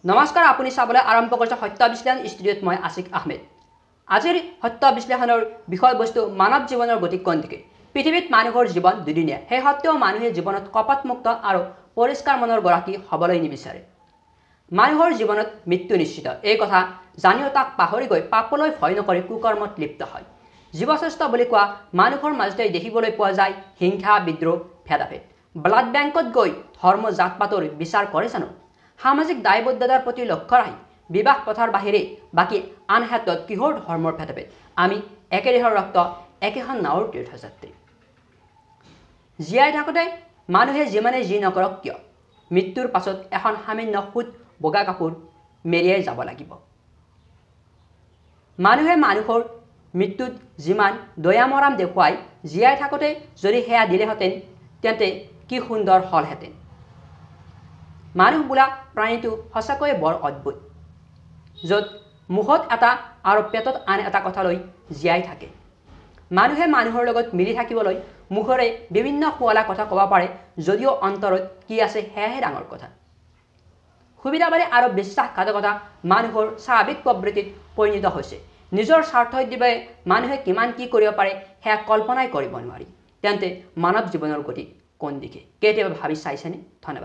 নমস্কাৰ, আপুনি চাবলৈ আৰম্ভ কৰিছে সত্য বিশ্লেষণ ষ্টুডিঅ'ত মই আছিক আহমেদ। আজিৰ সত্য বিশ্লেষণৰ বিষয়বস্তু মানৱ জীৱনৰ গতি কোন দিকে। পৃথিৱীত মানুহৰ জীৱন দুদিনীয়া, সেই সত্ত্বেও মানুহে জীৱনত কপটমুক্ত আৰু পৰিষ্কাৰ মনৰ গৰাকী হ'বলৈ নিবিচাৰে। মানুহৰ জীৱনত মৃত্যু নিশ্চিত, এই কথা জানিও তাক পাহৰি গৈ পাপলৈ ভয় নকৰি কুকৰ্মত লিপ্ত হয়। জীৱশ্ৰেষ্ঠ বুলি কোৱা মানুহৰ মাজতে দেখিবলৈ পোৱা যায় হিংসা, বিদ্ৰোহ, ভেদাভেদ। ব্লাড বেংকত গৈ ধৰ্ম জাত পাতৰ বিচাৰ কৰে জানো? সামাজিক দায়বদ্ধতাৰ প্ৰতি লক্ষ্য ৰাখি বিবাহ প্ৰথাৰ বাহিৰে বাকী আন ক্ষেত্ৰত কিহৰ ধৰ্মৰ ভেদাভেদ? আমি একে দেহৰ ৰক্ত, একেখন নাৱৰ তীৰ্থযাত্ৰী। জীয়াই থাকোঁতে মানুহে যিমানে যি নকৰক কিয় মৃত্যুৰ পাছত এখন সামান্য সুত বগা কাপোৰ মেৰিয়াই যাব লাগিব। মানুহে মানুহৰ মৃত্যুত যিমান দয়া মৰম দেখুৱাই জীয়াই থাকোঁতে যদি সেয়া দিলেহেঁতেন তেন্তে কি সুন্দৰ হ'লহেঁতেন। মানুহ বোলা প্ৰাণীটো সঁচাকৈয়ে বৰ অদ্ভুত, য'ত মুখত এটা আৰু পেটত আন এটা কথা লৈ জীয়াই থাকে। মানুহে মানুহৰ লগত মিলি থাকিবলৈ মুখেৰে বিভিন্ন শুৱলা কথা ক'ব পাৰে, যদিও অন্তৰত কি আছে সেয়াহে ডাঙৰ কথা। সুবিধাবাদী আৰু বিশ্বাসঘাতকতা মানুহৰ স্বাভাৱিক প্ৰবৃত্তিত পৰিণত হৈছে। নিজৰ স্বাৰ্থৰ বাবে মানুহে কিমান কি কৰিব পাৰে সেয়া কল্পনাই কৰিব নোৱাৰি। তেন্তে মানৱ জীৱনৰ গতি কোন দিশে? কেতিয়াবা ভাবি চাইছেনে? ধন্যবাদ।